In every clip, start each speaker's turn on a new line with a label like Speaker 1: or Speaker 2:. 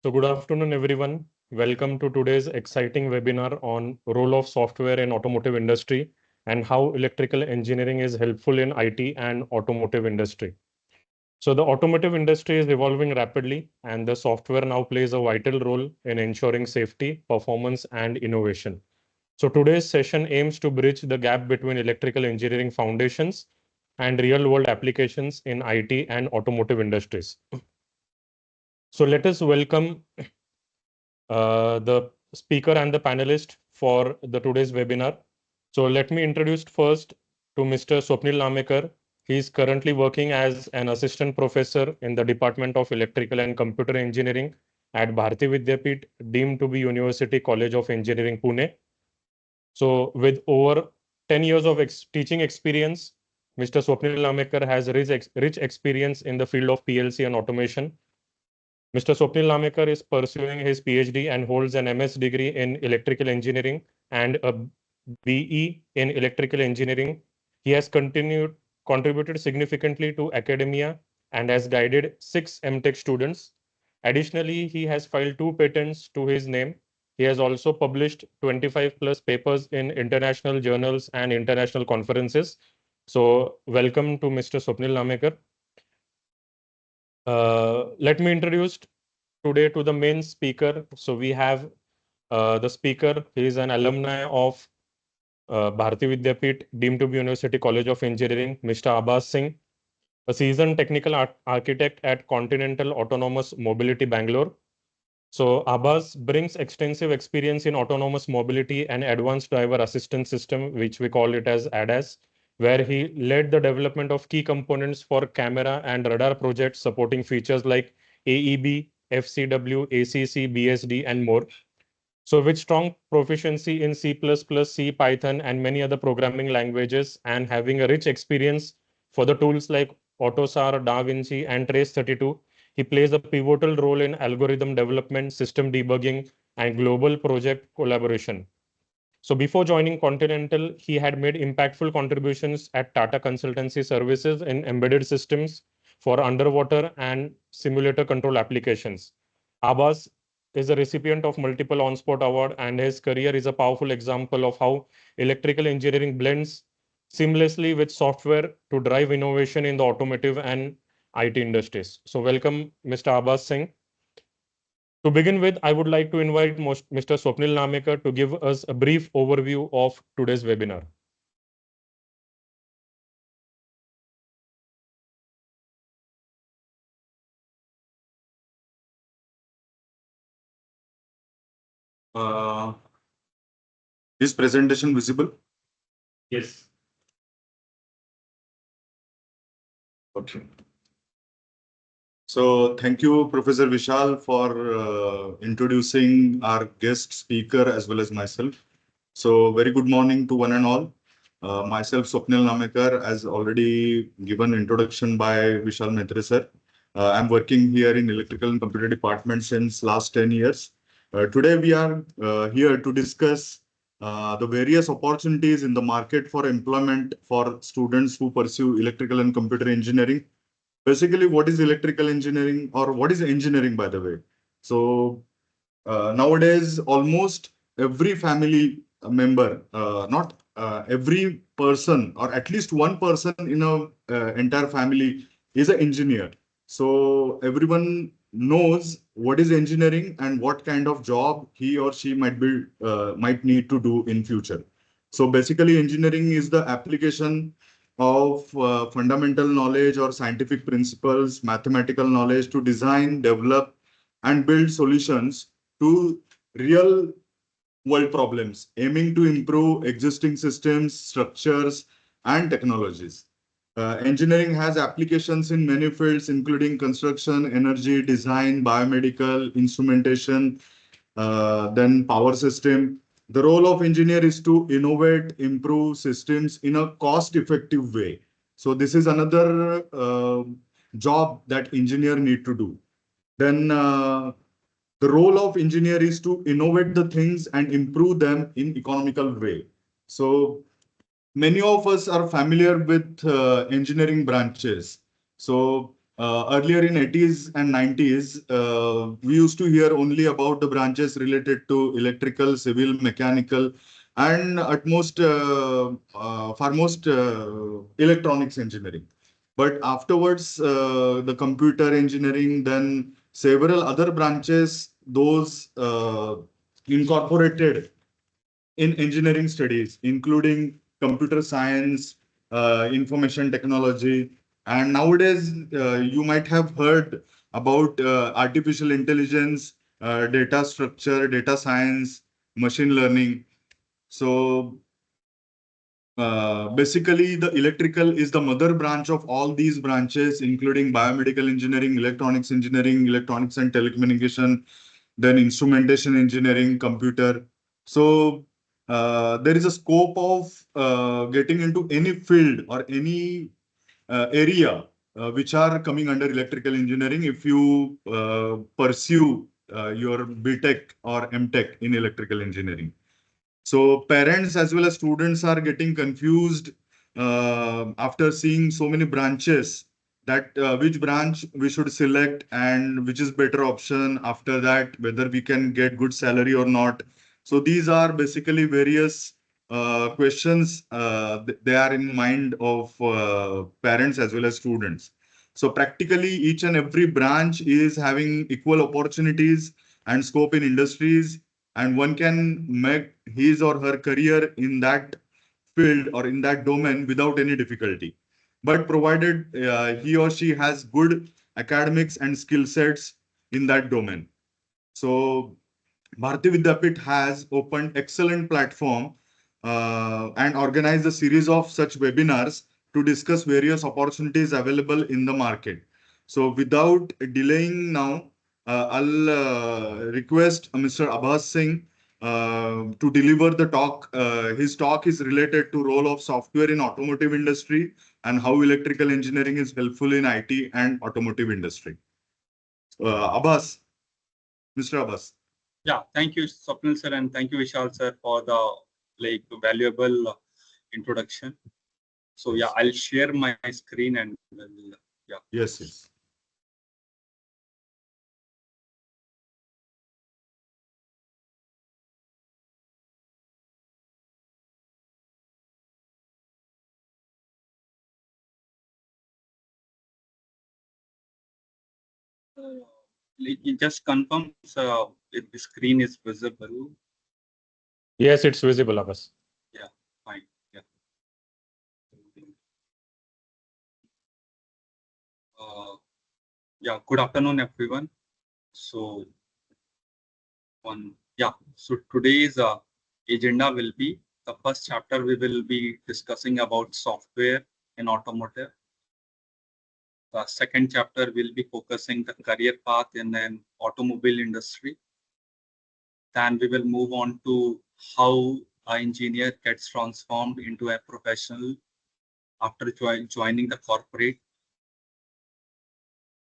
Speaker 1: So good afternoon, everyone. Welcome to today's exciting webinar on role of software in automotive industry and how electrical engineering is helpful in IT and automotive industry. So the automotive industry is evolving rapidly, and the software now plays a vital role in ensuring safety, performance, and innovation. So today's session aims to bridge the gap between electrical engineering foundations and real-world applications in IT and automotive industries. So let us welcome the speaker and the panelist for the today's webinar. So let me introduce first to Mr. Swapnil Namekar. He is currently working as an assistant professor in the Department of Electrical and Computer Engineering at Bharati Vidyapeeth, deemed to be University College of Engineering, Pune. So with over 10 years of teaching experience, Mr. Swapnil Namekar has rich experience in the field of PLC and automation. Mr. Swapnil Namekar is pursuing his PhD and holds an MS degree in electrical engineering and a BE in electrical engineering. He has contributed significantly to academia and has guided 6 MTech students. Additionally, he has filed 2 patents to his name. He has also published 25 plus papers in international journals and international conferences. So welcome to Mr. Swapnil Namekar. Let me introduce today to the main speaker. So we have the speaker. He is an alumni of Bharati Vidyapeeth, deemed to be University College of Engineering, Mr. Abbas Singh, a seasoned technical architect at Continental Autonomous Mobility, Bangalore. So Abbas brings extensive experience in autonomous mobility and advanced driver assistance system, which we call it as ADAS, where he led the development of key components for camera and radar projects supporting features like AEB, FCW, ACC, BSD, and more. So with strong proficiency in C++, C, Python, and many other programming languages, and having a rich experience for the tools like AutoSAR, DaVinci, and Trace32, he plays a pivotal role in algorithm development, system debugging, and global project collaboration. So before joining Continental, he had made impactful contributions at Tata Consultancy Services in embedded systems for underwater and simulator control applications. Abbas is a recipient of multiple on-spot awards, and his career is a powerful example of how electrical engineering blends seamlessly with software to drive innovation in the automotive and IT industries. So welcome, Mr. Abbas Singh. To begin with, I would like to invite Mr. Swapnil Namekar to give us a brief overview of today's webinar.
Speaker 2: Is presentation visible?
Speaker 1: Yes.
Speaker 2: Okay. So thank you, Professor Vishal, for introducing our guest speaker as well as myself. So very good morning to one and all. Myself, Swapnil Namekar, as already given introduction by Vishal Maitre sir. I'm working here in Electrical and Computer Department since last 10 years. Today we are here to discuss the various opportunities in the market for employment for students who pursue electrical and computer engineering. Basically, what is electrical engineering, or what is engineering, by the way? So nowadays, almost every family member, not every person, or at least one person in a entire family is an engineer. So everyone knows what is engineering and what kind of job he or she might need to do in future. So basically, engineering is the application of fundamental knowledge or scientific principles, mathematical knowledge to design, develop, and build solutions to real world problems, aiming to improve existing systems, structures, and technologies. Engineering has applications in many fields, including construction, energy, design, biomedical, instrumentation, then power system. The role of engineer is to innovate, improve systems in a cost-effective way. So this is another job that engineer need to do. Then the role of engineer is to innovate the things and improve them in economical way. So many of us are familiar with engineering branches. So Earlier in 80s and 90s, we used to hear only about the branches related to electrical, civil, mechanical, and at most, foremost, electronics engineering. But afterwards, the computer engineering, then several other branches, those incorporated in engineering studies, including computer science, information technology, and nowadays you might have heard about artificial intelligence, data structure, data science, machine learning. So basically, the electrical is the mother branch of all these branches, including biomedical engineering, electronics and telecommunication, then instrumentation engineering, computer. So there is a scope of getting into any field or any area which are coming under electrical engineering if you pursue your BTech or MTech in electrical engineering. So parents as well as students are getting confused after seeing so many branches that which branch we should select and which is better option after that, whether we can get good salary or not. So these are basically various questions they are in mind of parents as well as students. So practically each and every branch is having equal opportunities and scope in industries, and one can make his or her career in that field or in that domain without any difficulty, but provided he or she has good academics and skill sets in that domain. So Bharati Vidyapit has opened excellent platform and organized a series of such webinars to discuss various opportunities available in the market. So without delaying now, I'll request Mr. Abbas Singh to deliver the talk. His talk is related to role of software in automotive industry and how electrical engineering is helpful in IT and automotive industry. Abbas, Mr. Abbas.
Speaker 3: Yeah, thank you, Swapnil sir, and thank you, Vishal sir, for the valuable introduction. So yeah, I'll share my screen and yeah.
Speaker 2: Yes, yes.
Speaker 3: It just confirms if the screen is visible.
Speaker 1: Yes, it's visible, Abbas.
Speaker 3: Yeah, fine. Yeah. Yeah. Good afternoon, everyone. So So today's agenda will be the first chapter. We will be discussing about software in automotive. The second chapter will be focusing the career path in an automobile industry. Then we will move on to how an engineer gets transformed into a professional after joining the corporate.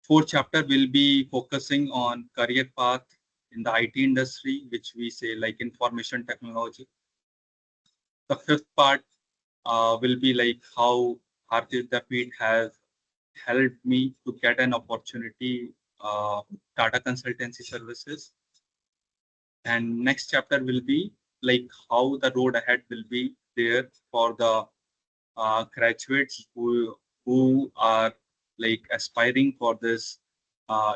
Speaker 3: Fourth chapter will be focusing on career path in the IT industry, which we say like information technology. The fifth part will be like how Bharti Vidyapit has helped me to get an opportunity, Tata Consultancy Services. And next chapter will be like how the road ahead will be there for the graduates who are like aspiring for this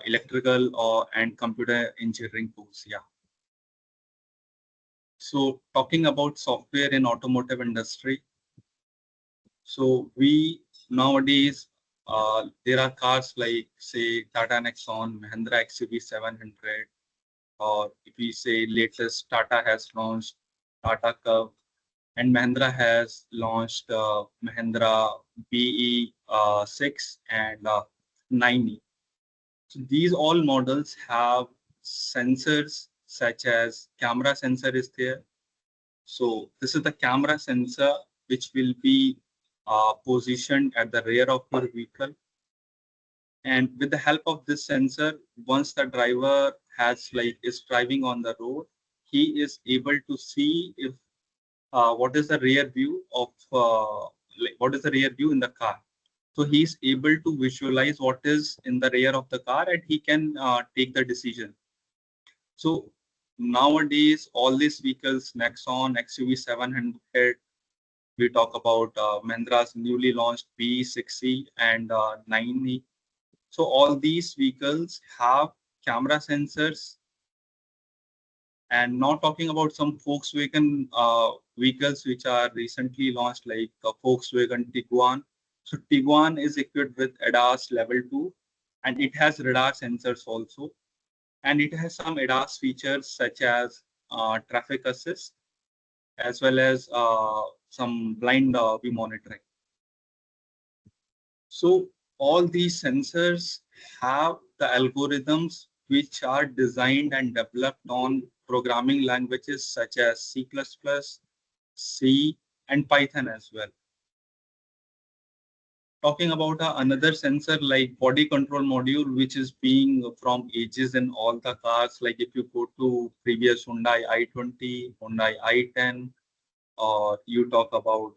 Speaker 3: electrical or and computer engineering course. Yeah. So talking about software in automotive industry. So we nowadays there are cars like say Tata Nexon, Mahindra XUV 700, or if we say latest Tata has launched Tata Curve, and Mahindra has launched Mahindra BE6 and 9E. So these all models have sensors such as camera sensor is there. So this is the camera sensor which will be positioned at the rear of your vehicle. And with the help of this sensor, once the driver is driving on the road, he is able to see if what is the rear view of what is the rear view in the car. So he's able to visualize what is in the rear of the car and he can take the decision. So nowadays, all these vehicles, Nexon, XUV 700, we talk about Mahindra's newly launched B6E and 9E. So all these vehicles have camera sensors, and not talking about some Volkswagen vehicles which are recently launched, like Volkswagen Tiguan. So Tiguan is equipped with ADAS level 2, and it has radar sensors also, and it has some ADAS features such as traffic assist as well as some blind view monitoring. So all these sensors have the algorithms which are designed and developed on programming languages such as C++, C, and Python as well. Talking about another sensor like body control module, which is being from ages in all the cars. Like if you go to previous Hyundai i20, Hyundai i10, or you talk about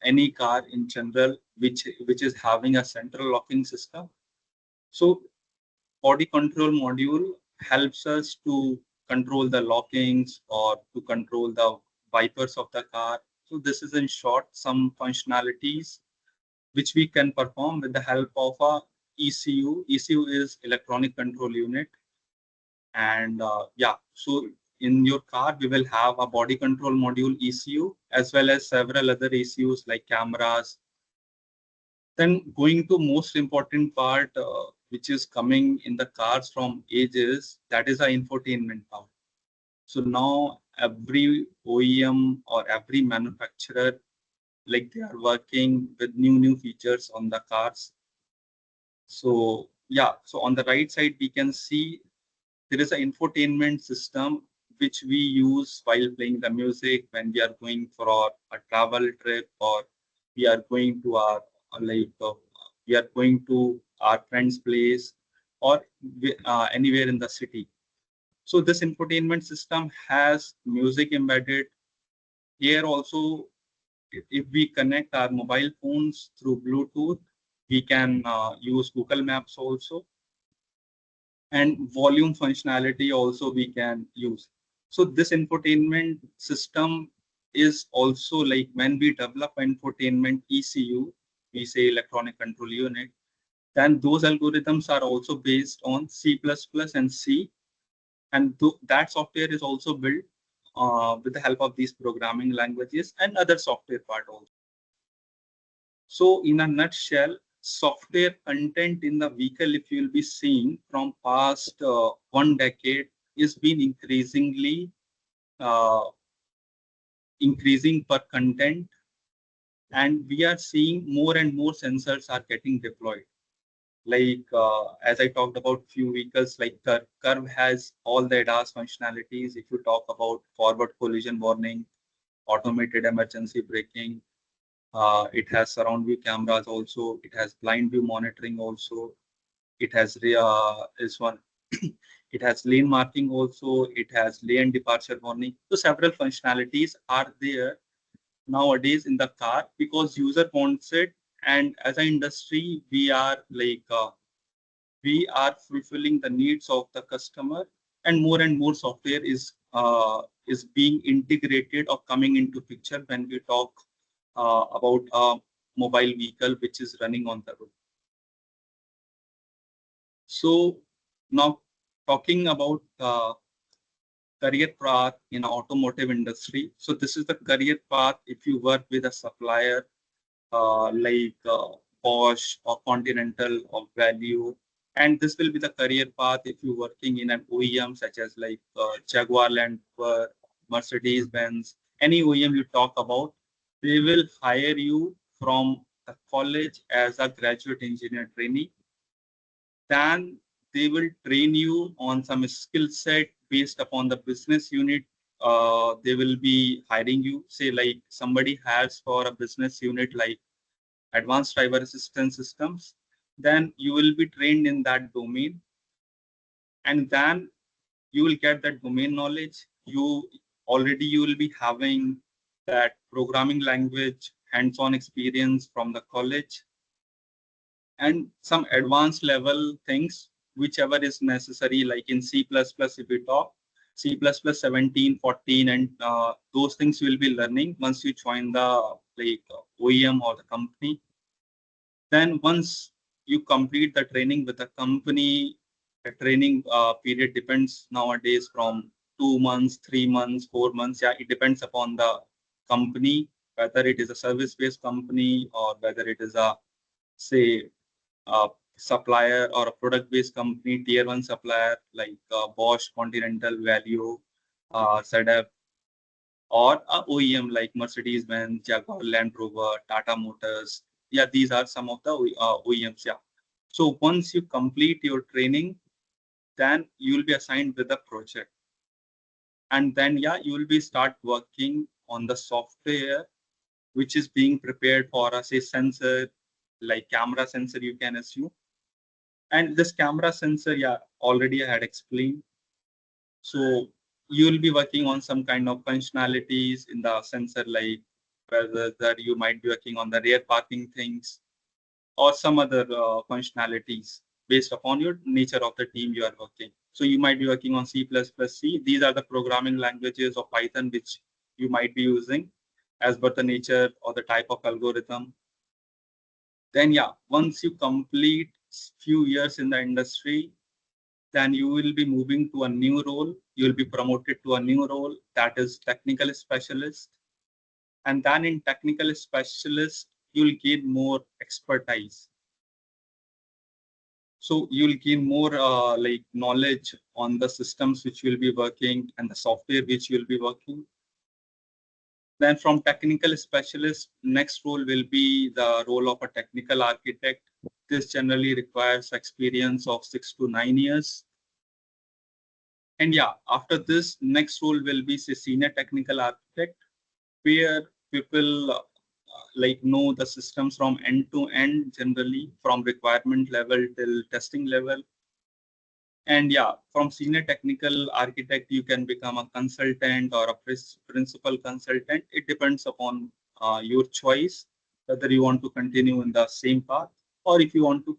Speaker 3: any car in general, which is having a central locking system. So body control module helps us to control the lockings or to control the wipers of the car. So this is in short some functionalities which we can perform with the help of a ECU. ECU is electronic control unit. And yeah, so in your car, we will have a body control module ECU as well as several other ECUs like cameras. Then going to most important part, which is coming in the cars from ages, that is the infotainment part. So now every OEM or every manufacturer, like they are working with new features on the cars. So yeah, so on the right side, we can see there is an infotainment system which we use while playing the music when we are going for a travel trip, or we are going to our we are going to our friend's place, or anywhere in the city. So this infotainment system has music embedded. Here also, if we connect our mobile phones through Bluetooth, we can use Google Maps also, and volume functionality also we can use. So this infotainment system is also like when we develop infotainment ECU, we say electronic control unit, then those algorithms are also based on C++ and C, and that software is also built with the help of these programming languages and other software part also. So in a nutshell, software content in the vehicle, if you'll be seeing from past 1 decade, is been uh, increasing per content, and we are seeing more and more sensors are getting deployed. Like as I talked about few vehicles, like Curve has all the ADAS functionalities. If you talk about forward collision warning, automated emergency braking, it has surround view cameras also. It has blind view monitoring also. It has this one. It has lane marking also. It has lane departure warning. So several functionalities are there nowadays in the car because user wants it. And as an industry, we are fulfilling the needs of the customer, and more software is being integrated or coming into picture when we talk about a mobile vehicle which is running on the road. So now talking about career path in automotive industry. So this is the career path if you work with a supplier like Bosch or Continental or Value. And this will be the career path if you're working in an OEM such as like Jaguar Land Rover, Mercedes Benz, any OEM you talk about, they will hire you from the college as a graduate engineer trainee. Then they will train you on some skill set based upon the business unit. They will be hiring you, say like somebody has for a business unit like advanced driver assistance systems, then you will be trained in that domain, and then you will get that domain knowledge. You will be having that programming language hands-on experience from the college. and some advanced level things, whichever is necessary, like in C++, if we talk, C++ 17, 14, and those things you will be learning once you join the OEM or the company. Then once you complete the training with the company, the training period depends nowadays from 2 months, 3 months, 4 months. Yeah, it depends upon the company, whether it is a service-based company or whether it is a, say, a supplier or a product-based company, tier one supplier like Bosch, Continental, Valeo, ZF, or a OEM like Mercedes-Benz, Jaguar, Land Rover, Tata Motors. Yeah, these are some of the OEMs. Yeah. So once you complete your training, then you will be assigned with a project. And then, yeah, you will be start working on the software, which is being prepared for a, say, sensor, like camera sensor, you can assume. And this camera sensor, yeah, already I had explained. So you will be working on some kind of functionalities in the sensor, like whether that you might be working on the rear parking things or some other functionalities based upon your nature of the team you are working. So you might be working on C++, C. These are the programming languages of Python which you might be using as per the nature or the type of algorithm. Then yeah, once you complete few years in the industry, then you will be moving to a new role. You will be promoted to a new role, that is technical specialist. And then in technical specialist, you'll gain more expertise. So you'll gain more knowledge on the systems which you'll be working and the software which you'll be working. Then from technical specialist, next role will be the role of a technical architect. This generally requires experience of 6 to 9 years. And yeah, after this, next role will be, say, senior technical architect, where people know the systems from end to end, generally from requirement level till testing level. And yeah, from senior technical architect, you can become a consultant or a principal consultant. It depends upon your choice, whether you want to continue in the same path or if you want to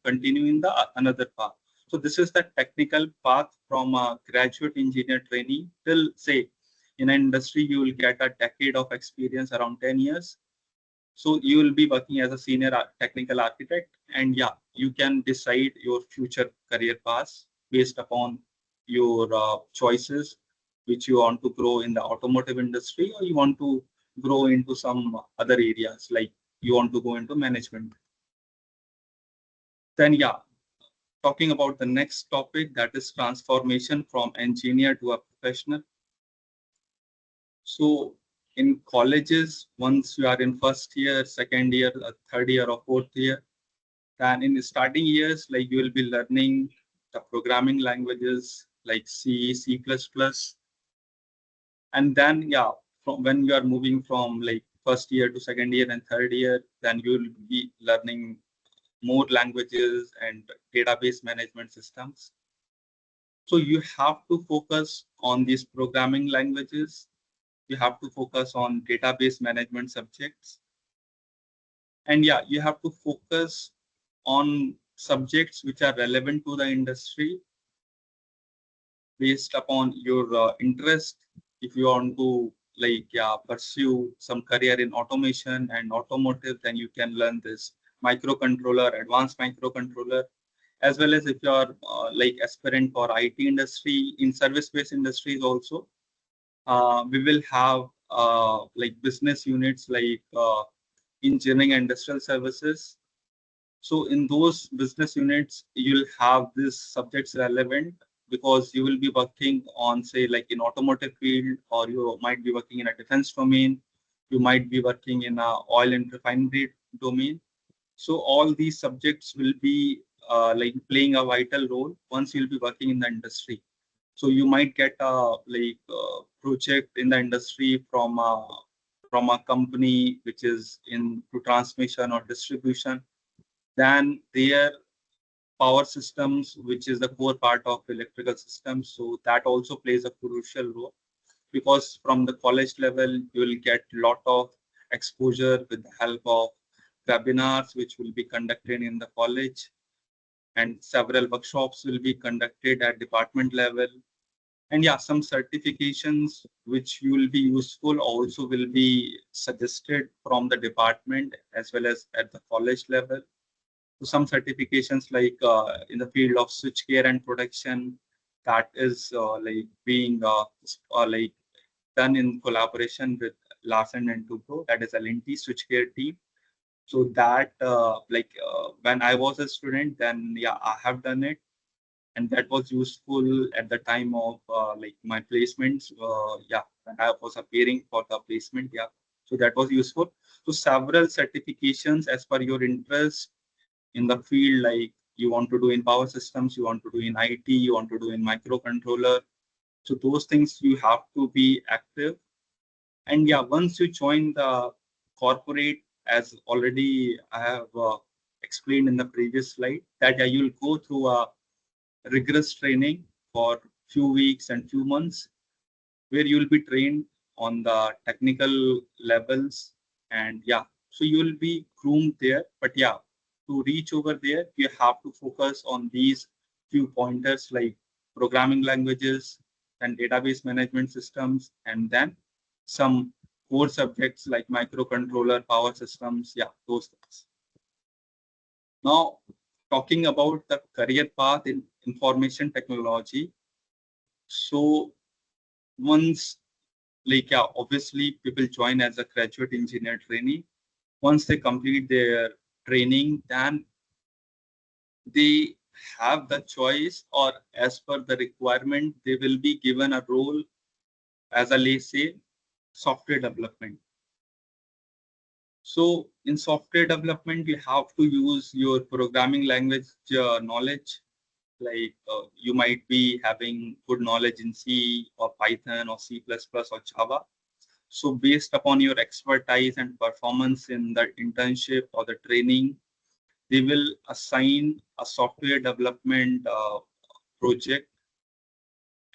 Speaker 3: continue in the another path. So this is the technical path from a graduate engineer trainee till, say, in an industry, you will get a decade of experience, around 10 years. So you will be working as a senior technical architect, and yeah, you can decide your future career path based upon your choices, which you want to grow in the automotive industry, or you want to grow into some other areas, like you want to go into management. Then yeah, talking about the next topic, that is transformation from engineer to a professional. So in colleges, once you are in first year, second year, third year, or fourth year, and in the starting years, like you will be learning the programming languages like C, C++. And then, yeah, from when you are moving from like first year to second year and third year, then you will be learning more languages and database management systems. So you have to focus on these programming languages. You have to focus on database management subjects. And yeah, you have to focus on subjects which are relevant to the industry based upon your interest. If you want to pursue some career in automation and automotive, then you can learn this microcontroller, advanced microcontroller, as well as if you are aspirant for IT industry, in service-based industries also. We will have business units like engineering and industrial services. So in those business units, you'll have these subjects relevant because you will be working on, say, like in automotive field, or you might be working in a defense domain. You might be working in a oil and refinery domain. So all these subjects will be playing a vital role once you'll be working in the industry. So you might get a project in the industry from a company which is into transmission or distribution. Then their power systems, which is the core part of electrical systems. So that also plays a crucial role, because from the college level, you will get a lot of exposure with the help of webinars which will be conducted in the college, and several workshops will be conducted at department level. And yeah, some certifications which will be useful also will be suggested from the department as well as at the college level. So some certifications like in the field of switchgear and production, that is like being like done in collaboration with Larsen and Toubro, that is L&T switchgear team. So that when I was a student, then yeah, I have done it, and that was useful at the time of like my placements. Yeah, when I was appearing for the placement. Yeah, so that was useful. So several certifications as per your interest in the field, like you want to do in power systems, you want to do in IT, you want to do in microcontroller. So those things you have to be active. And yeah, once you join the corporate, as already I have explained in the previous slide, that yeah, you'll go through a rigorous training for few weeks and few months, where you'll be trained on the technical levels. And yeah, so you'll be groomed there. But yeah, to reach over there, you have to focus on these few pointers like programming languages and database management systems, and then some core subjects like microcontroller, power systems. Yeah, those things. Now, talking about the career path in information technology. So once, like yeah, obviously people join as a graduate engineer trainee. Once they complete their training, then they have the choice, or as per the requirement, they will be given a role as a, let's say, software development. So in software development, you have to use your programming language knowledge. Like you might be having good knowledge in C or Python or C++ or Java. So based upon your expertise and performance in the internship or the training, they will assign a software development project,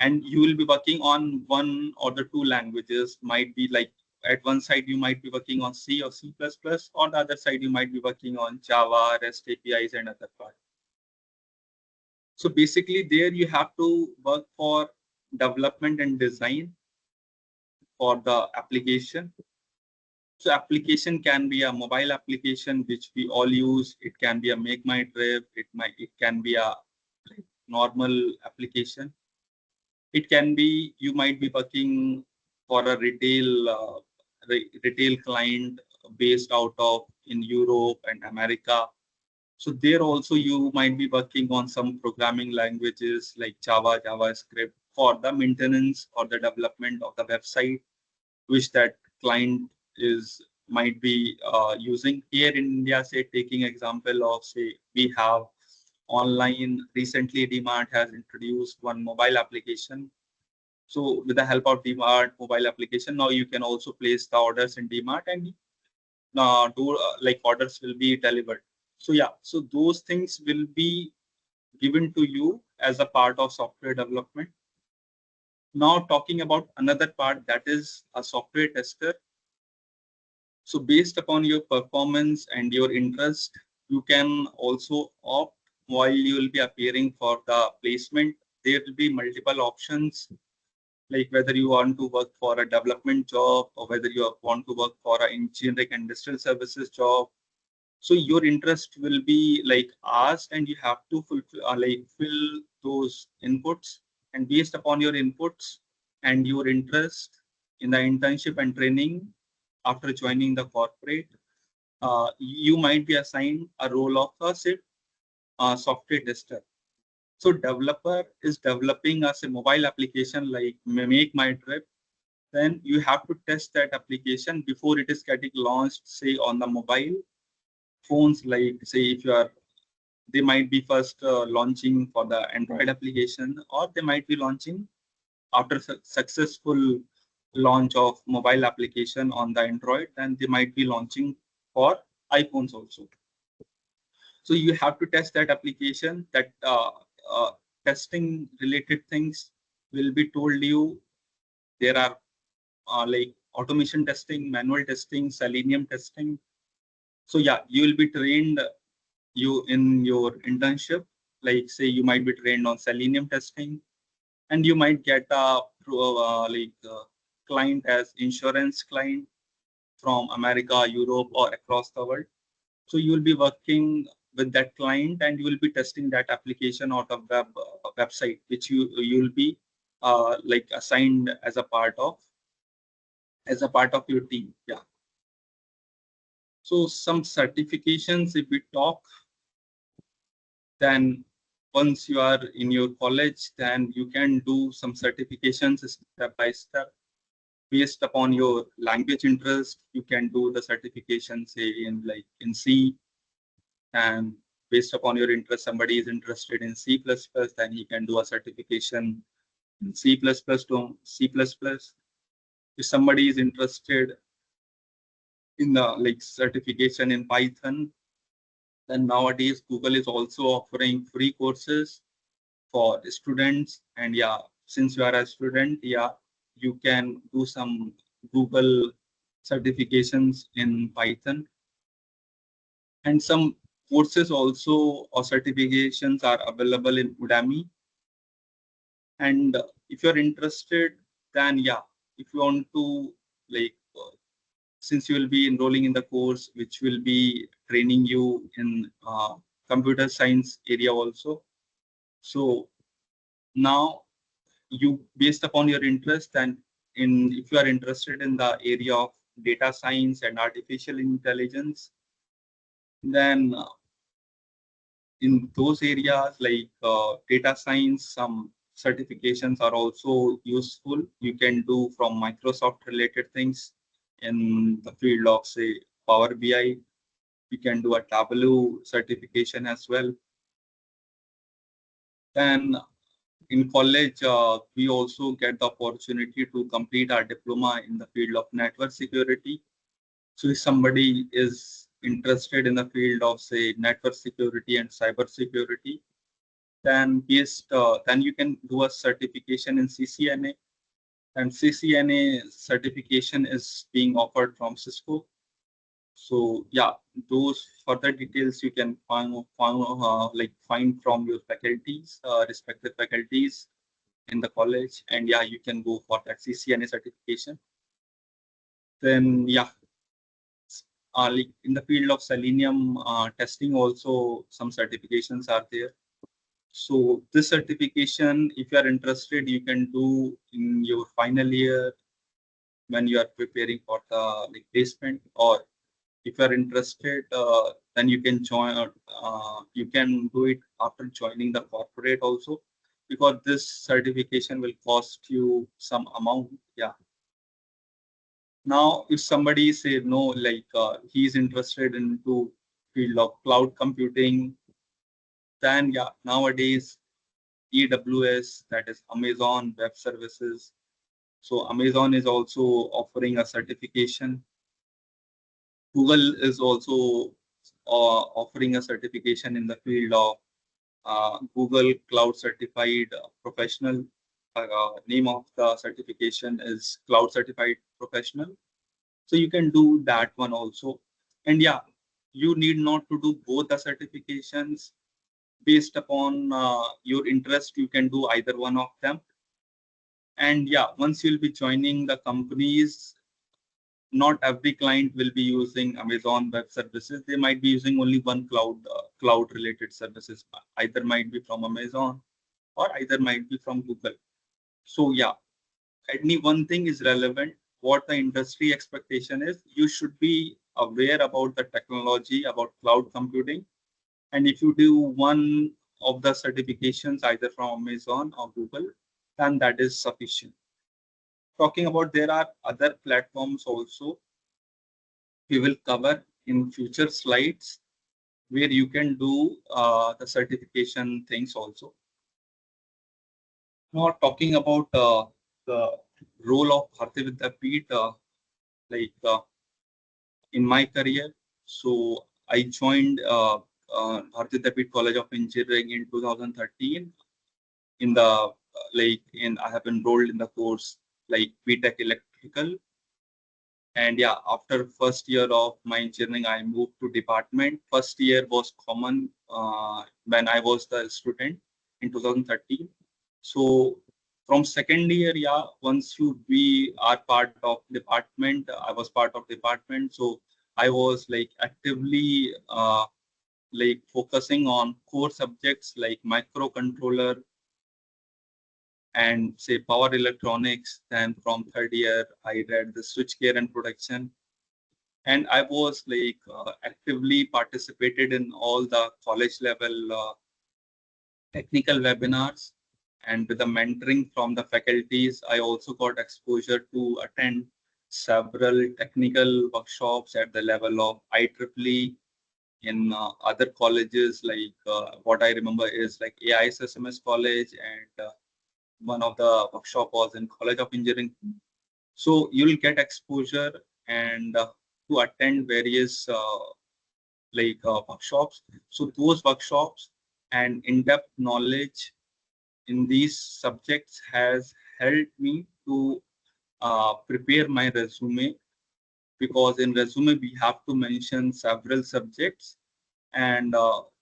Speaker 3: and you will be working on one or the two languages. Might be like at one side you might be working on C or C++, on the other side you might be working on Java, REST APIs, and other part. So basically there you have to work for development and design for the application. So application can be a mobile application which we all use. It can be a make my trip. It can be a normal application. It can be, you might be working for a retail client based out of in Europe and America. So there also you might be working on some programming languages like Java, JavaScript for the maintenance or the development of the website, which that client is might be using. Here in India, say taking example of, say we have online, recently DMart has introduced one mobile application. So with the help of DMart mobile application, now you can also place the orders in DMart, and do like orders will be delivered. So yeah, so those things will be given to you as a part of software development. Now talking about another part, that is a software tester. So based upon your performance and your interest, you can also opt while you will be appearing for the placement. There will be multiple options, like whether you want to work for a development job or whether you want to work for an engineering and industrial services job. So your interest will be like asked, and you have to fulfill like fill those inputs. And based upon your inputs and your interest in the internship and training after joining the corporate, you might be assigned a role of a, say, software tester. So developer is developing as a mobile application like Make My Trip. Then you have to test that application before it is getting launched, say on the mobile phones. Like say if you are, they might be first launching for the Android application, or they might be launching after successful launch of mobile application on the Android, then they might be launching for iPhones also. So you have to test that application. That testing related things will be told you. There are like automation testing, manual testing, selenium testing. So yeah, you will be trained you in your internship, like say you might be trained on selenium testing, and you might get a client as insurance client from America, Europe, or across the world. So you will be working with that client, and you will be testing that application out of website, which you will be like assigned as a part of your team. Yeah. So some certifications, if we talk, then once you are in your college, then you can do some certifications step by step based upon your language interest. You can do the certification, say in C, and based upon your interest, somebody is interested in C++, then he can do a certification in C++ to C++. If somebody is interested in the certification in Python, then nowadays Google is also offering free courses for students. And yeah, since you are a student, yeah, you can do some Google certifications in Python. And some courses also or certifications are available in Udemy. And if you're interested, then yeah, if you want to since you will be enrolling in the course, which will be training you in computer science area also. So now you, based upon your interest, and if you are interested in the area of data science and artificial intelligence, then in those areas like data science, some certifications are also useful. You can do from Microsoft related things in the field of, say, Power BI. You can do a Tableau certification as well. Then in college, we also get the opportunity to complete our diploma in the field of network security. So if somebody is interested in the field of, say, network security and cyber security, then then you can do a certification in CCNA, and CCNA certification is being offered from Cisco. So yeah, those further details you can find from your faculties, respective faculties in the college, and yeah, you can go for that CCNA certification. Then yeah, like in the field of selenium testing, also some certifications are there. So this certification, if you are interested, you can do in your final year when you are preparing for the placement, or if you are interested, then you can join. You can do it after joining the corporate also, because this certification will cost you some amount. Yeah. Now, if somebody say no, he's interested into field of cloud computing, then yeah, nowadays AWS, that is Amazon Web Services. So Amazon is also offering a certification. Google is also offering a certification in the field of Google Cloud Certified Professional. Name of the certification is Cloud Certified Professional. So you can do that one also. And yeah, you need not to do both the certifications. Based upon your interest, you can do either one of them. And yeah, once you'll be joining the companies, not every client will be using Amazon Web Services. They might be using only one cloud related services. Either might be from Amazon or either might be from Google. So yeah, any one thing is relevant. What the industry expectation is, you should be aware about the technology, about cloud computing. And if you do one of the certifications either from Amazon or Google, then that is sufficient. Talking about, there are other platforms also we will cover in future slides where you can do the certification things also. Now talking about the role of Bharti Vidyapeeth, in my career. So I joined Bharti Vidyapeeth College of Engineering in 2013. In the I have enrolled in the course like BTech Electrical. And yeah, after first year of my engineering, I moved to department. First year was common when I was the student in 2013. So from second year, yeah, once we are part of department, I was part of department. So I was like actively like focusing on core subjects like microcontroller and say power electronics. Then from third year, I read the switchgear and production, and I was like actively participated in all the college level technical webinars, and with the mentoring from the faculties, I also got exposure to attend several technical workshops at the level of IEEE in other colleges. Like what I remember is like AISSMS College, and one of the workshop was in College of Engineering. So you'll get exposure and to attend various workshops. So those workshops and in-depth knowledge in these subjects has helped me to prepare my resume, because in resume we have to mention several subjects, and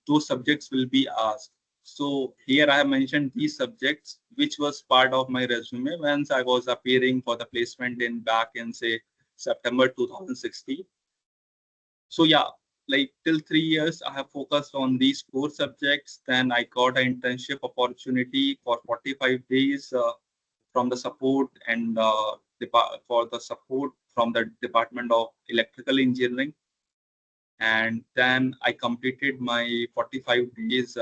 Speaker 3: those subjects will be asked. So here I have mentioned these subjects, which was part of my resume once I was appearing for the placement in back in say September 2016. So yeah, like till 3 years, I have focused on these core subjects. Then I got an internship opportunity for 45 days from the support and for the support from the Department of Electrical Engineering. And then I completed my 45 days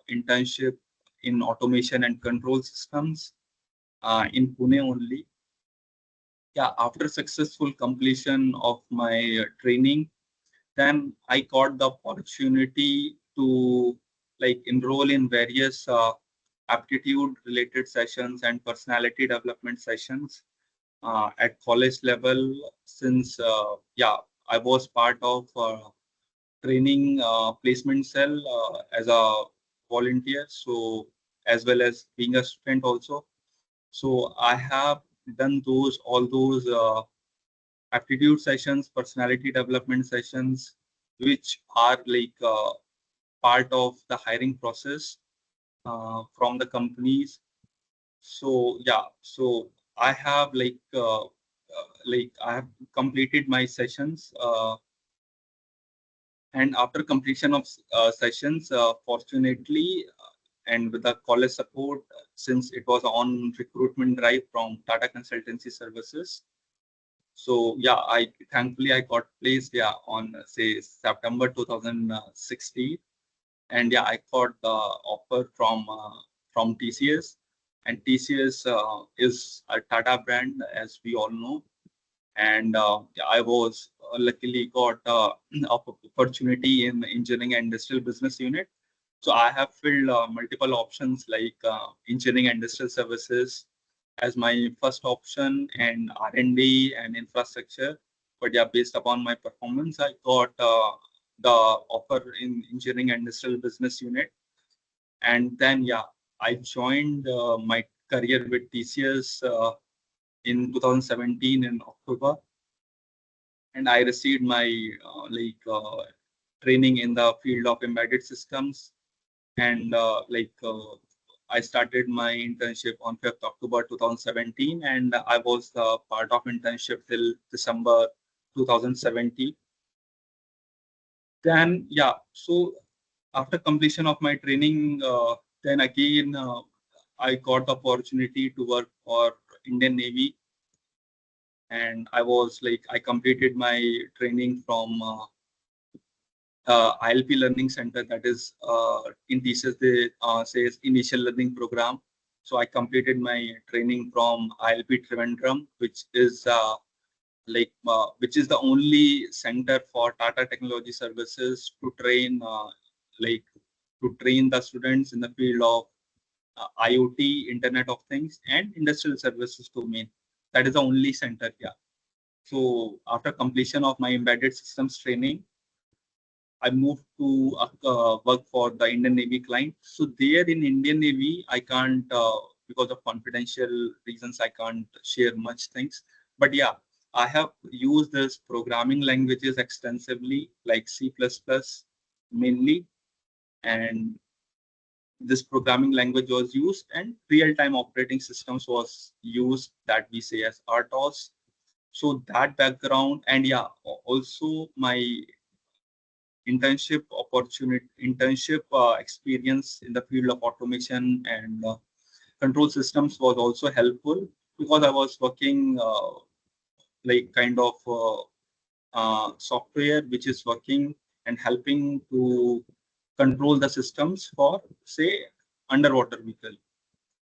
Speaker 3: internship in automation and control systems in Pune only. Yeah, after successful completion of my training, then I got the opportunity to like enroll in various aptitude related sessions and personality development sessions at college level. Since yeah, I was part of training placement cell as a volunteer, so as well as being a student also. So I have done those all those aptitude sessions, personality development sessions, which are like part of the hiring process from the companies. So yeah, so I have like I have completed my sessions, and after completion of sessions, fortunately, and with the college support, since it was on recruitment drive from Tata Consultancy Services. So yeah, I thankfully I got placed yeah on say September 2016, and yeah I got the offer from TCS, and TCS is a Tata brand as we all know, and yeah, I was luckily got opportunity in engineering and industrial business unit. So I have filled multiple options like engineering and industrial services as my first option, and R&D and infrastructure. But yeah, based upon my performance, I got the offer in engineering and industrial business unit. And then yeah, I joined my career with TCS in 2017 in October, and I received my training in the field of embedded systems, and I started my internship on 5th October 2017, and I was part of internship till December 2017. Then yeah, so after completion of my training, then again I got the opportunity to work for Indian Navy, and I completed my training from ILP Learning Center, that is in TCS they says initial learning program. So I completed my training from ILP Trivandrum, which is the only center for Tata Technology Services to train like to train the students in the field of IoT, Internet of Things, and industrial services domain. That is the only center here. So after completion of my embedded systems training, I moved to work for the Indian Navy client. So there in Indian Navy, I can't, because of confidential reasons, I can't share much things. But yeah, I have used this programming languages extensively, like C++ mainly, and this programming language was used, and real-time operating systems was used, that we say as RTOS. So that background, and yeah, also my internship experience in the field of automation and control systems was also helpful, because I was working like kind of software which is working and helping to control the systems for, say, underwater vehicle.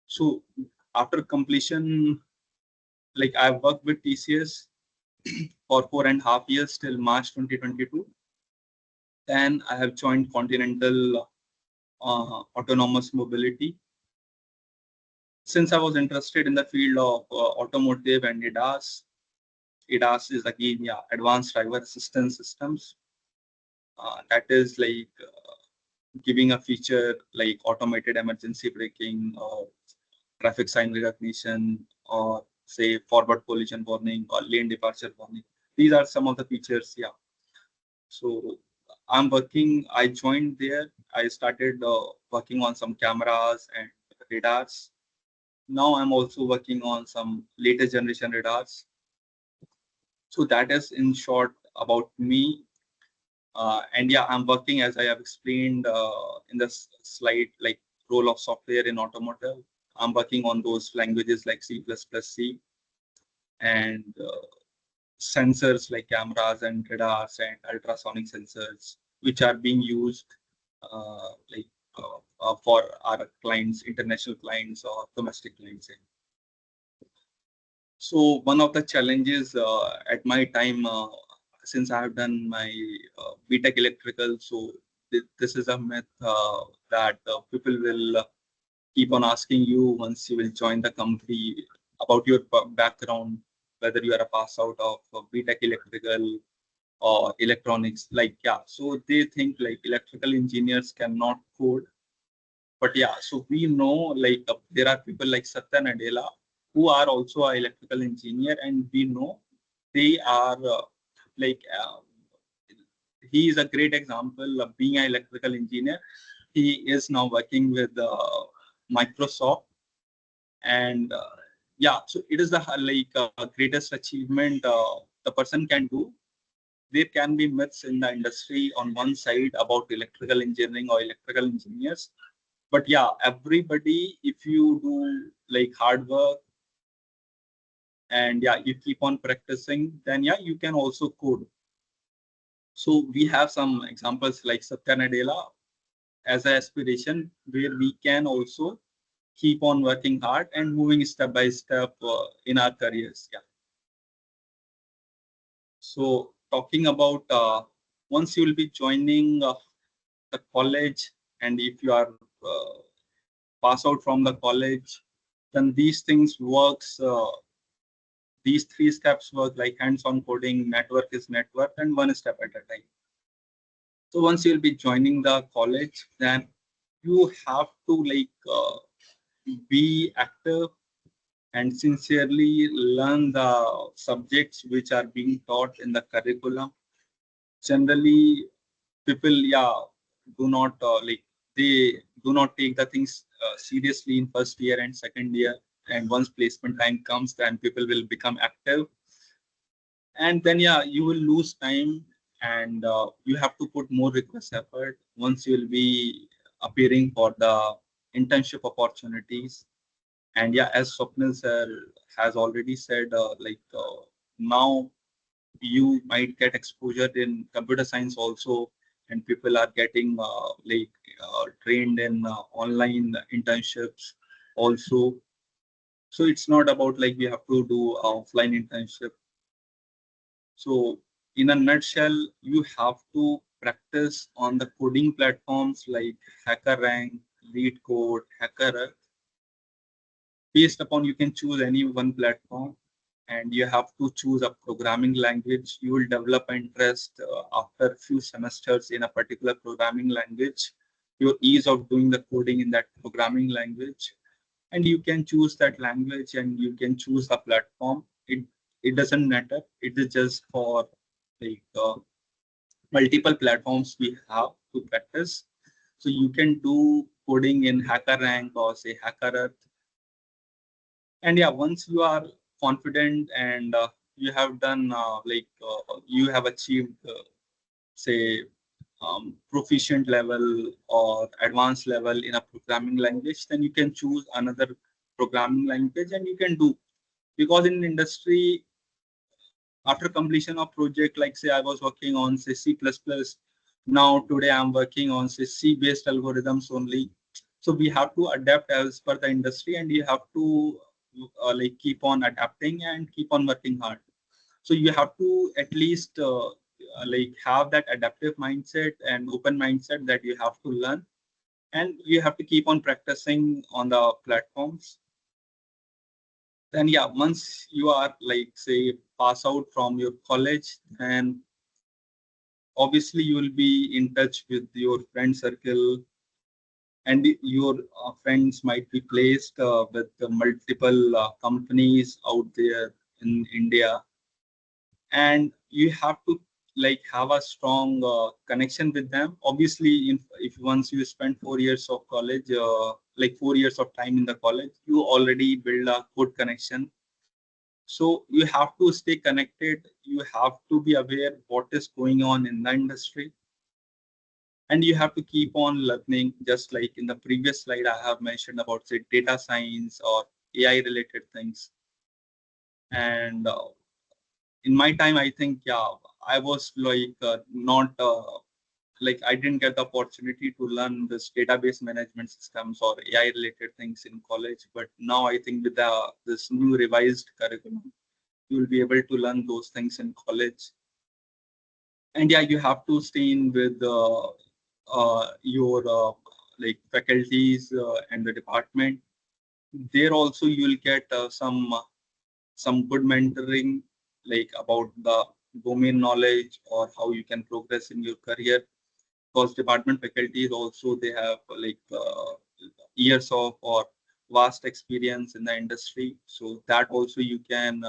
Speaker 3: So after completion, like I worked with TCS for 4.5 years till March 2022. Then I have joined Continental Autonomous Mobility. Since I was interested in the field of automotive and ADAS is again, yeah, advanced driver assistance systems. That is like giving a feature like automated emergency braking or traffic sign recognition, or say forward collision warning or lane departure warning. These are some of the features, yeah. So I joined there. I started working on some cameras and radars. Now I'm also working on some latest generation radars. So that is in short about me. And yeah, I'm working, as I have explained in the slide, like role of software in automotive. I'm working on those languages like C++, C, and sensors like cameras and radars and ultrasonic sensors, which are being used like for our clients, international clients or domestic clients. So one of the challenges at my time, since I have done my BTech electrical, so this is a myth that people will keep on asking you once you will join the company about your background, whether you are a pass out of BTech electrical or electronics. Like, yeah, so they think like electrical engineers cannot code. But yeah, so we know like there are people like Satya Nadella who are also an electrical engineer, and we know they are like he is a great example of being an electrical engineer. He is now working with Microsoft, and yeah, so it is the like greatest achievement the person can do. There can be myths in the industry on one side about electrical engineering or electrical engineers, but yeah, everybody, if you do like hard work and yeah, you keep on practicing, then yeah, you can also code. So we have some examples like Satya Nadella as an aspiration, where we can also keep on working hard and moving step by step in our careers. Yeah. So talking about once you will be joining the college, and if you are pass out from the college, then these things works. These three steps work like hands-on coding, network is network, and one step at a time. So once you'll be joining the college, then you have to like be active and sincerely learn the subjects which are being taught in the curriculum. Generally, people, yeah, do not like they do not take the things seriously in first year and second year. And once placement time comes, then people will become active, and then yeah, you will lose time, and you have to put more rigorous effort once you will be appearing for the internship opportunities. And yeah, as Swapnil sir has already said, now you might get exposure in computer science also, and people are getting trained in online internships also. So it's not about like we have to do offline internship. So in a nutshell, you have to practice on the coding platforms like HackerRank, LeetCode, HackerRank. Based upon, you can choose any one platform, and you have to choose a programming language. You will develop interest after a few semesters in a particular programming language, your ease of doing the coding in that programming language, and you can choose that language and you can choose a platform. it doesn't matter. It is just for like multiple platforms we have to practice. So you can do coding in HackerRank or say HackerEarth. And yeah, once you are confident and you have done you have achieved say proficient level or advanced level in a programming language, then you can choose another programming language and you can do. Because in industry, after completion of project, like say I was working on say C++, now today I'm working on say C based algorithms only. So we have to adapt as per the industry, and you have to like keep on adapting and keep on working hard. So you have to at least like have that adaptive mindset and open mindset that you have to learn, and you have to keep on practicing on the platforms. Then yeah, once you are like say pass out from your college, and obviously you will be in touch with your friend circle, and your friends might be placed with multiple companies out there in India, and you have to like have a strong connection with them. Obviously, if once you spend 4 years of college, like 4 years of time in the college, you already build a good connection. So you have to stay connected. You have to be aware what is going on in the industry, and you have to keep on learning. Just like in the previous slide, I have mentioned about say data science or AI related things. And in my time, I think yeah, I was like not like I didn't get the opportunity to learn this database management systems or AI related things in college. But now I think with the this new revised curriculum, you will be able to learn those things in college. And yeah, you have to stay in with your like faculties and the department. There also you will get some good mentoring, like about the domain knowledge or how you can progress in your career. Because department faculties also they have like years of or vast experience in the industry, so that also you can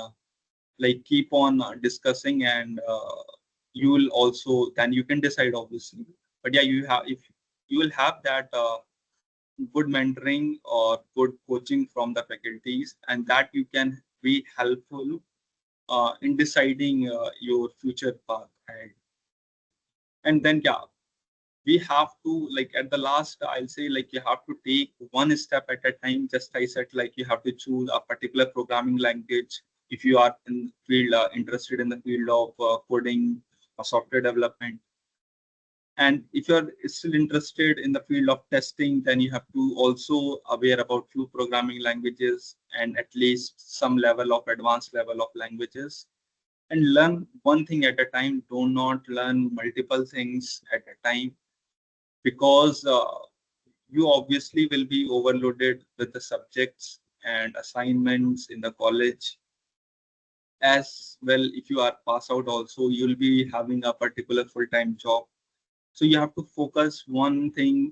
Speaker 3: like keep on discussing, and you will also then you can decide obviously. But yeah, you have if you will have that good mentoring or good coaching from the faculties, and that you can be helpful in deciding your future path ahead. And then yeah, we have to like at the last I'll say like you have to take one step at a time. Just I said like you have to choose a particular programming language if you are in field interested in the field of coding or software development. And if you're still interested in the field of testing, then you have to also aware about few programming languages and at least some level of advanced level of languages, and learn one thing at a time. Do not learn multiple things at a time, because you obviously will be overloaded with the subjects and assignments in the college. As well, if you are pass out also, you'll be having a particular full-time job. So you have to focus one thing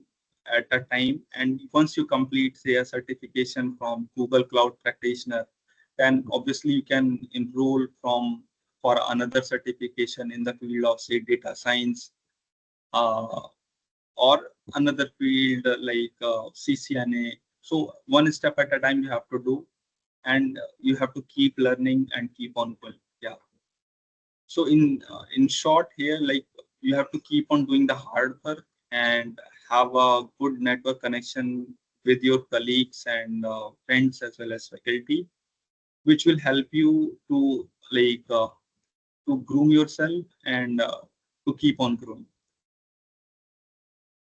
Speaker 3: at a time. And once you complete, say, a certification from Google Cloud Practitioner, then obviously you can enroll from for another certification in the field of, say, data science, uh, or another field like CCNA. So one step at a time you have to do, and you have to keep learning and keep on going. Yeah. So in short here, like you have to keep on doing the hard work and have a good network connection with your colleagues and friends as well as faculty, which will help you to like to groom yourself and to keep on growing.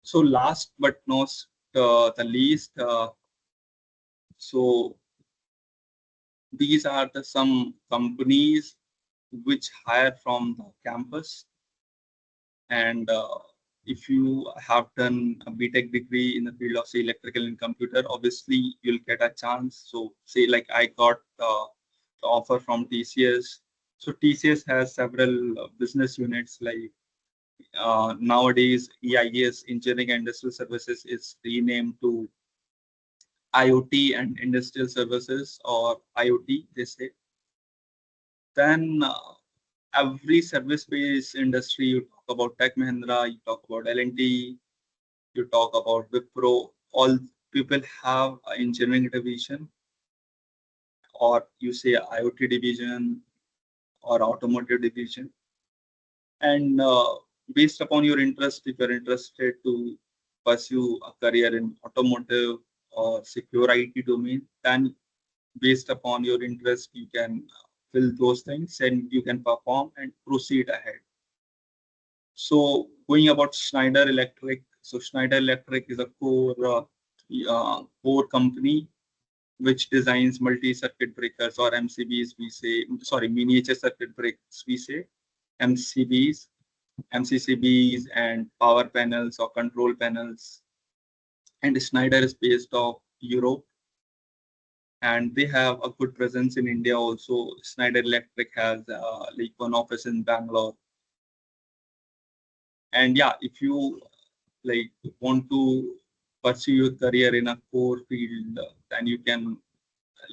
Speaker 3: So last but not the least, so these are the some companies which hire from the campus. And if you have done a BTech degree in the field of say electrical and computer, obviously you'll get a chance. So say like I got the offer from TCS. So TCS has several business units like nowadays EIS, Engineering and Industrial Services, is renamed to IoT and Industrial Services, or IoT they say. Then every service-based industry, you talk about Tech Mahindra, you talk about L&T, you talk about Wipro, all people have an engineering division, or you say IoT division or automotive division. And based upon your interest, if you're interested to pursue a career in automotive or secure IT domain, then based upon your interest, you can fill those things and you can perform and proceed ahead. So going about Schneider Electric. So Schneider Electric is a core company which designs multi-circuit breakers, or MCBs we say, sorry, miniature circuit breakers we say, MCBs, MCCBs and power panels or control panels. And Schneider is based off Europe, and they have a good presence in India also. Schneider Electric has like one office in Bangalore. And yeah, if you like want to pursue your career in a core field, then you can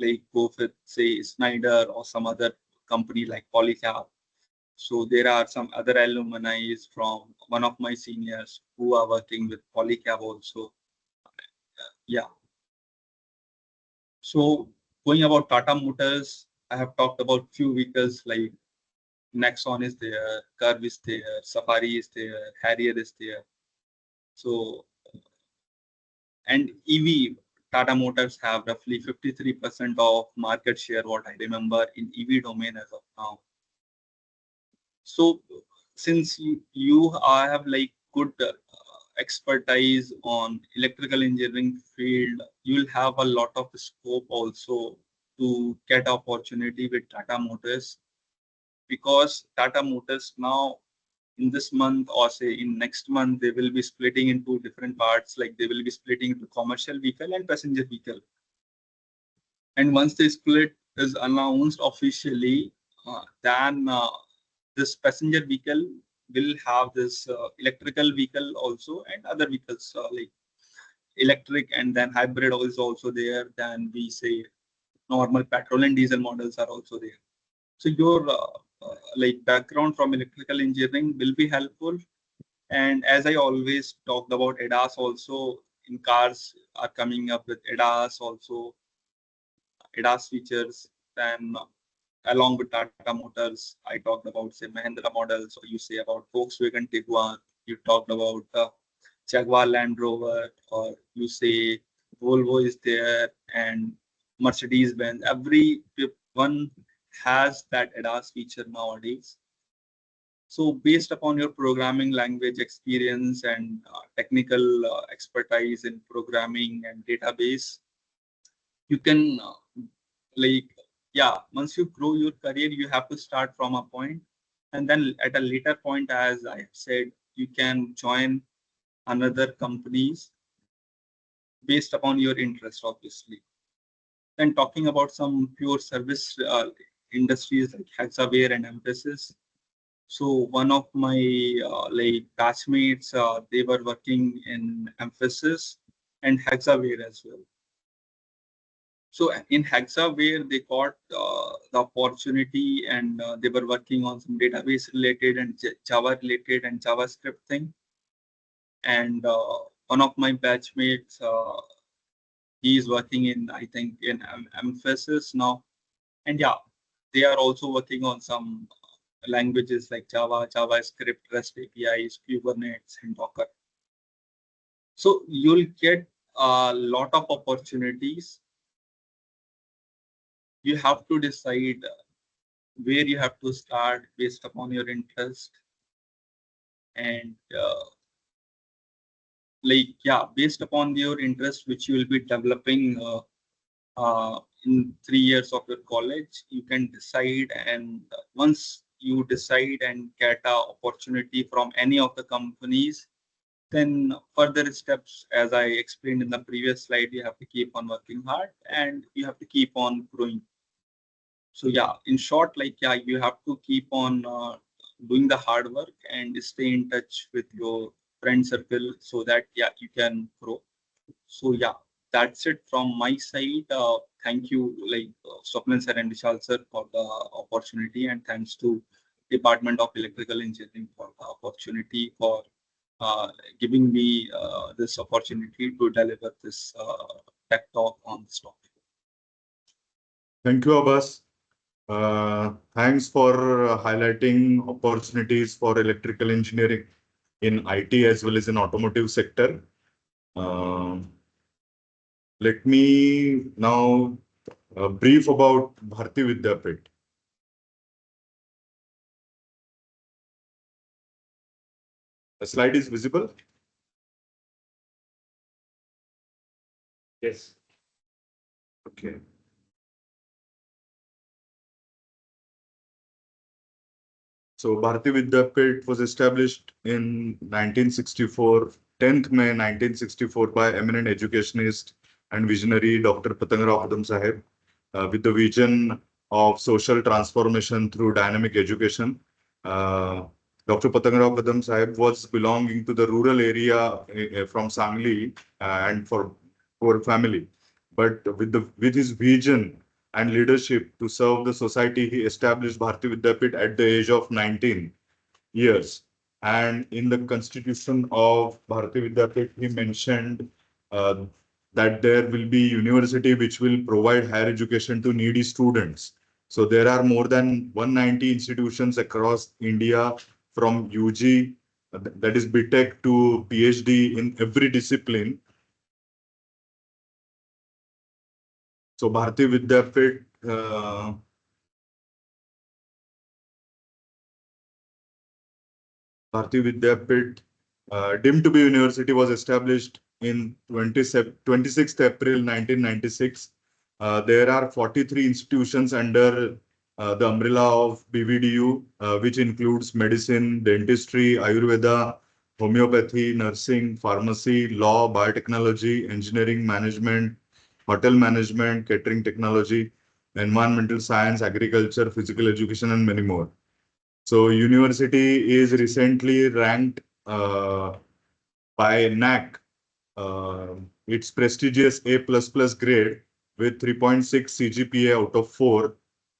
Speaker 3: like go with say Schneider or some other company like Polycab. So there are some other alumni from one of my seniors who are working with Polycab also. Yeah. So going about Tata Motors, I have talked about few vehicles like Nexon is there, Curve is there, Safari is there, Harrier is there. So and EV, Tata Motors have roughly 53% of market share, what I remember, in EV domain as of now. So since you have like good expertise on electrical engineering field, you'll have a lot of scope also to get opportunity with Tata Motors, because Tata Motors now in this month or say in next month, they will be splitting into different parts, like they will be splitting into commercial vehicle and passenger vehicle. And once the split is announced officially, then this passenger vehicle will have this electrical vehicle also, and other vehicles like electric, and then hybrid is also there. Then we say normal petrol and diesel models are also there. So your like background from electrical engineering will be helpful. And as I always talked about ADAS also, in cars are coming up with ADAS also, ADAS features. Then along with Tata Motors, I talked about say Mahindra models, or you say about Volkswagen Tiguan, you talked about Jaguar Land Rover, or you say Volvo is there, and Mercedes Benz. Every one has that ADAS feature nowadays. So based upon your programming language experience and technical expertise in programming and database, you can like, yeah, once you grow your career, you have to start from a point, and then at a later point, as I have said, you can join another companies based upon your interest, obviously. Then talking about some pure service industries like Hexaware and Emphasis. So one of my like batchmates, they were working in Emphasis and Hexaware as well. So in Hexaware, they got the opportunity, and they were working on some database related and Java related and JavaScript thing. And one of my batchmates, he is working in, I think, in Emphasis now. And yeah, they are also working on some languages like Java, JavaScript, REST APIs, Kubernetes, and Docker. So you'll get a lot of opportunities. You have to decide where you have to start based upon your interest, and like, yeah, based upon your interest which you will be developing in 3 years of your college, you can decide. And once you decide and get a opportunity from any of the companies, then further steps, as I explained in the previous slide, you have to keep on working hard and you have to keep on growing. So yeah, in short, like, yeah, you have to keep on doing the hard work and stay in touch with your friend circle so that, yeah, you can grow. So yeah, that's it from my side. Thank you, Swapnil sir and Vishal sir, for the opportunity, and thanks to Department of Electrical Engineering for the opportunity for giving me this opportunity to deliver this tech talk on this topic.
Speaker 2: Thank you, Abbas. Thanks for highlighting opportunities for electrical engineering in IT as well as in automotive sector. Let me now brief about Bharti Vidyapit. The slide is visible? Yes. Okay. So Bharati Vidyapit was established in 1964, 10th May 1964 by eminent educationist and visionary Dr. Patangrao Kadam Sahib with the vision of social transformation through dynamic education. Dr. Patangrao Kadam Sahib was belonging to the rural area from Sangli and for poor family. But with his vision and leadership to serve the society, he established Bharati Vidyapit at the age of 19 years. And in the constitution of Bharati Vidyapit, he mentioned uh, that there will be university which will provide higher education to needy students. So there are more than 190 institutions across India from UG, that is BTech, to PhD in every discipline. So Bharati Vidyapit Bharati Vidyapit deemed to be university was established in 26th April 1996. There are 43 institutions under the umbrella of BVDU, which includes medicine, dentistry, Ayurveda, homeopathy, nursing, pharmacy, law, biotechnology, engineering, management, hotel management, catering technology, environmental science, agriculture, physical education, and many more. So university is recently ranked by NAC, its prestigious A++ grade with 3.6 CGPA out of 4.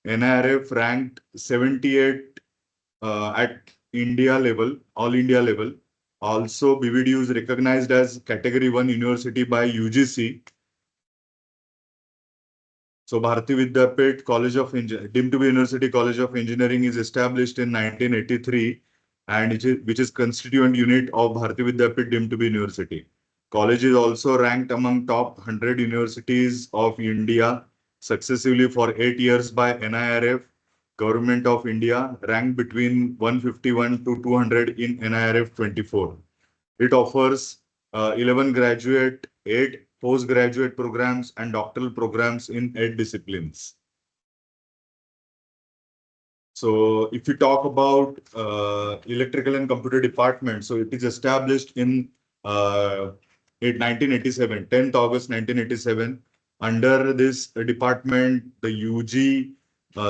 Speaker 2: NIRF ranked 78 at India level, all India level. Also, BVDU is recognized as Category 1 university by UGC. So Bharati Vidyapit College of deemed to be University College of Engineering is established in 1983 and which is constituent unit of Bharati Vidyapit deemed to be university. College is also ranked among top 100 universities of India successively for 8 years by NIRF, Government of India, ranked between 151 to 200 in NIRF 24. It offers 11 graduate, 8 postgraduate programs, and doctoral programs in 8 disciplines. So if you talk about electrical and computer department, so it is established in 1987, 10th August 1987. Under this department, the UG,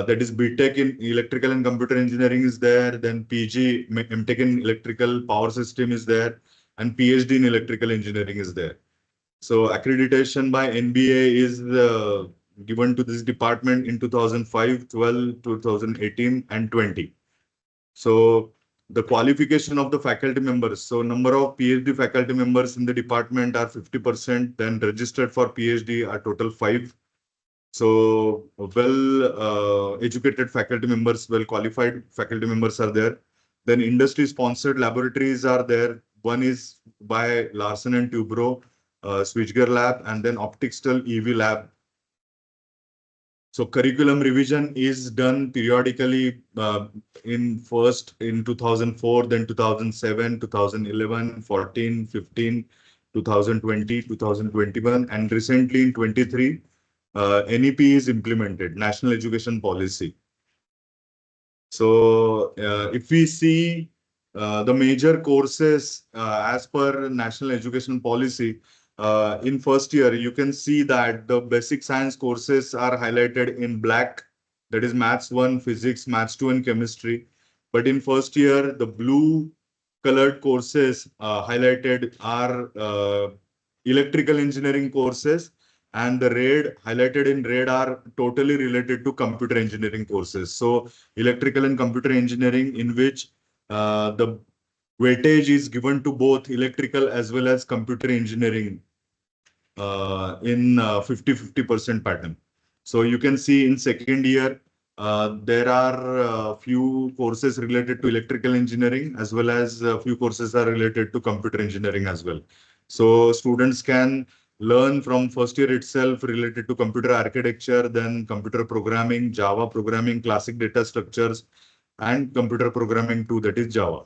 Speaker 2: that is BTech in electrical and computer engineering is there, then PG, MTech in electrical power system is there, and PhD in electrical engineering is there. So accreditation by NBA is given to this department in 2005, 12, 2018, and 20. So the qualification of the faculty members. So number of PhD faculty members in the department are 50%, then registered for PhD are total 5. So well educated faculty members, well qualified faculty members are there. Then industry sponsored laboratories are there. One is by Larsen and Toubro, Switchgear Lab, and then Opticstal EV Lab. So curriculum revision is done periodically in 2004, then 2007, 2011, 14, 15, 2020, 2021, and recently in 23, NEP is implemented, National Education Policy. So if we see the major courses as per National Education Policy, in first year, you can see that the basic science courses are highlighted in black, that is Maths 1, Physics, Maths 2, and Chemistry. But in first year, the blue colored courses highlighted are electrical engineering courses, and the red highlighted in red are totally related to computer engineering courses. So electrical and computer engineering, in which the weightage is given to both electrical as well as computer engineering in 50-50% pattern. So you can see in second year, there are few courses related to electrical engineering, as well as a few courses are related to computer engineering as well. So students can learn from first year itself related to computer architecture, then computer programming, Java programming, classic data structures, and computer programming too, that is Java.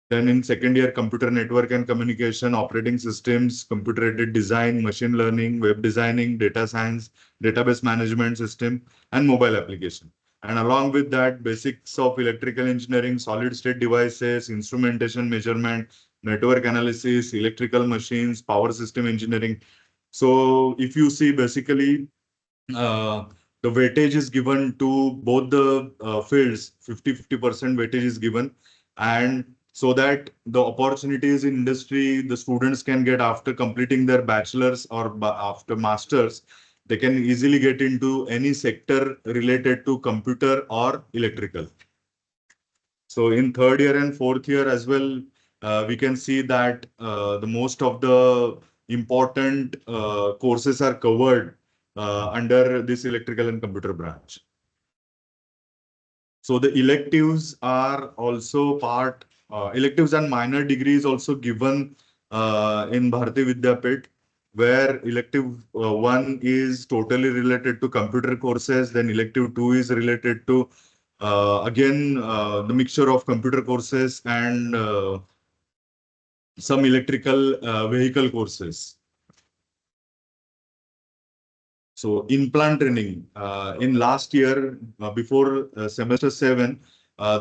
Speaker 2: Then in second year, computer network and communication, operating systems, computer-aided design, machine learning, web designing, data science, database management system, and mobile application. And along with that, basics of electrical engineering, solid state devices, instrumentation measurement, network analysis, electrical machines, power system engineering. So if you see, basically, uh, the weightage is given to both the fields, 50-50% weightage is given. And so that the opportunities in industry the students can get after completing their bachelor's or after master's, they can easily get into any sector related to computer or electrical. So in third year and fourth year as well, we can see that the most of the important courses are covered under this electrical and computer branch. So the electives are also part, electives and minor degrees also given in Bharati Vidyapit, where elective 1 is totally related to computer courses, then elective 2 is related to again the mixture of computer courses and some electrical vehicle courses. So in plant training, in last year, before semester 7,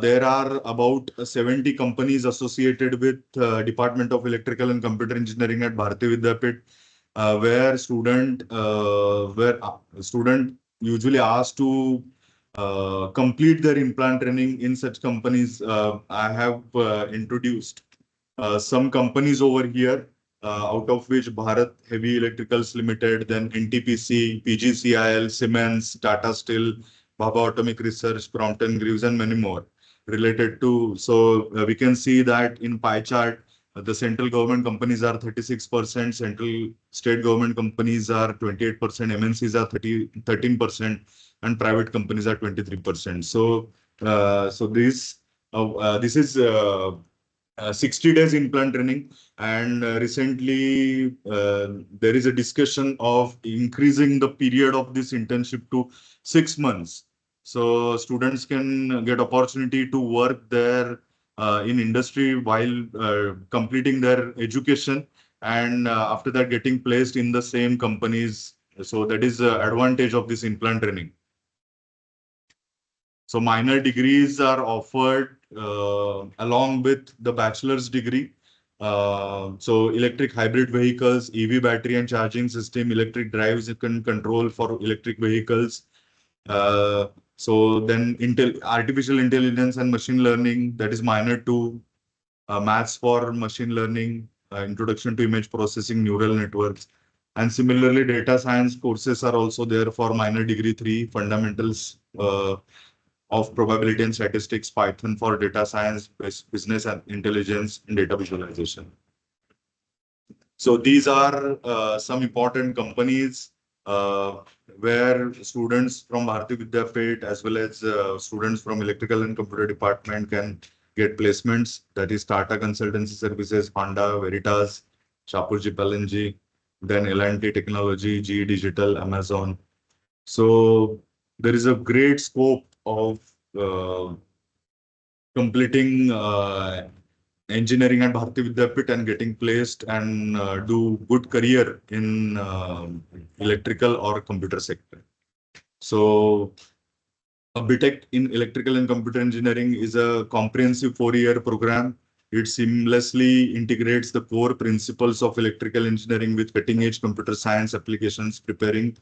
Speaker 2: there are about 70 companies associated with Department of Electrical and Computer Engineering at Bharati Vidyapit, where student usually asked to complete their implant training in such companies. I have introduced some companies over here, out of which Bharat Heavy Electricals Limited, then NTPC, PGCIL, Siemens, Tata Steel, Bhabha Atomic Research, Crompton Greaves, and many more related to. So we can see that in pie chart, the central government companies are 36%, central state government companies are 28%, MNCs are 13%, and private companies are 23%. So, this is 60 days implant training, and recently there is a discussion of increasing the period of this internship to 6 months. So students can get opportunity to work there in industry while completing their education, and after that getting placed in the same companies. So that is the advantage of this implant training. So minor degrees are offered along with the bachelor's degree. So electric hybrid vehicles, EV battery and charging system, electric drives you can control for electric vehicles. So then artificial intelligence and machine learning, that is minor two. Maths for machine learning, introduction to image processing, neural networks. And similarly, data science courses are also there for minor degree 3, fundamentals of probability and statistics, Python for data science, business and intelligence, and data visualization. So these are some important companies where students from Bharati Vidyapit as well as students from electrical and computer department can get placements. That is Tata Consultancy Services, Honda, Veritas, Shapoorji Pallonji, then L&T Technology, GE Digital, Amazon. So there is a great scope of completing engineering at Bharati Vidyapit and getting placed and do good career in electrical or computer sector. So a BTech in electrical and computer engineering is a comprehensive 4-year program. It seamlessly integrates the core principles of electrical engineering with cutting-edge computer science applications, preparing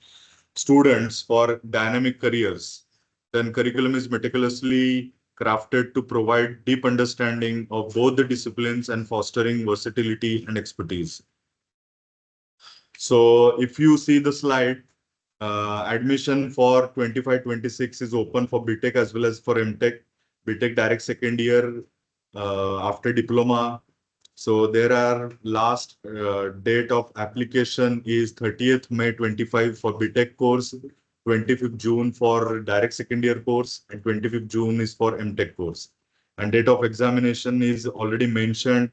Speaker 2: students for dynamic careers. Then curriculum is meticulously crafted to provide deep understanding of both the disciplines and fostering versatility and expertise. So if you see the slide, admission for 25-26 is open for BTech as well as for MTech. BTech direct second year after diploma. So there are last date of application is 30th May 25 for BTech course, 25th June for direct second year course, and 25th June is for MTech course. And date of examination is already mentioned.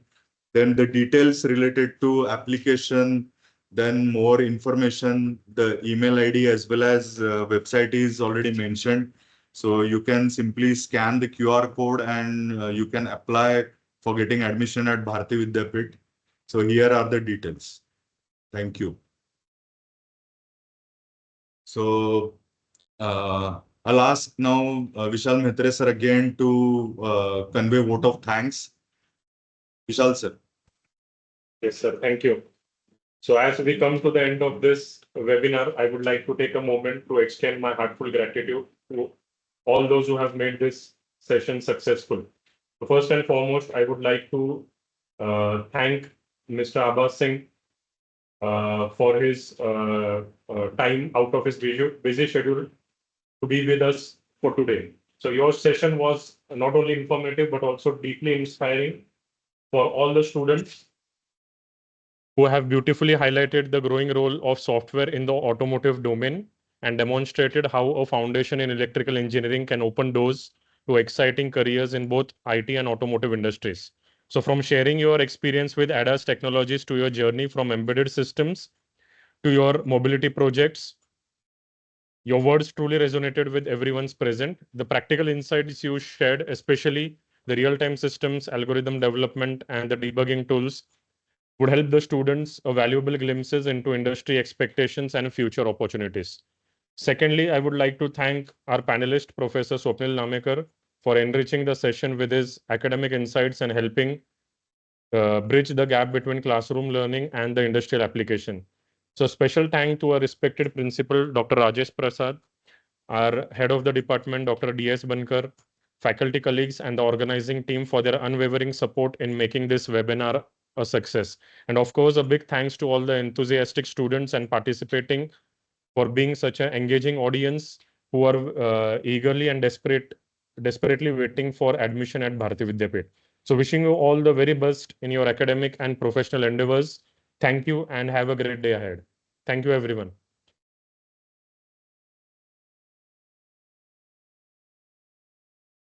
Speaker 2: Then the details related to application, then more information, the email ID as well as website is already mentioned. So you can simply scan the QR code and you can apply for getting admission at Bharati Vidyapit. So here are the details. Thank you. So I'll ask now Vishal Mhatre sir again to convey vote of thanks. Vishal sir.
Speaker 1: Yes, sir. Thank you. So as we come to the end of this webinar, I would like to take a moment to extend my heartfelt gratitude to all those who have made this session successful. So first and foremost, I would like to thank Mr. Abbas Singh for his time out of his busy schedule to be with us for today. So your session was not only informative, but also deeply inspiring for all the students who have beautifully highlighted the growing role of software in the automotive domain and demonstrated how a foundation in electrical engineering can open doors to exciting careers in both IT and automotive industries. So from sharing your experience with ADAS technologies to your journey from embedded systems to your mobility projects, your words truly resonated with everyone's present. The practical insights you shared, especially the real-time systems, algorithm development, and the debugging tools, would help the students a valuable glimpses into industry expectations and future opportunities. Secondly, I would like to thank our panelist, Professor Swapnil Namekar, for enriching the session with his academic insights and helping bridge the gap between classroom learning and the industrial application. So special thank to our respected principal, Dr. Rajesh Prasad, our head of the department, Dr. D.S. Bankar, faculty colleagues, and the organizing team for their unwavering support in making this webinar a success. And of course, a big thanks to all the enthusiastic students and participating for being such an engaging audience who are eagerly and desperately waiting for admission at Bharati Vidyapit. So wishing you all the very best in your academic and professional endeavors. Thank you and have a great day ahead. Thank you, everyone.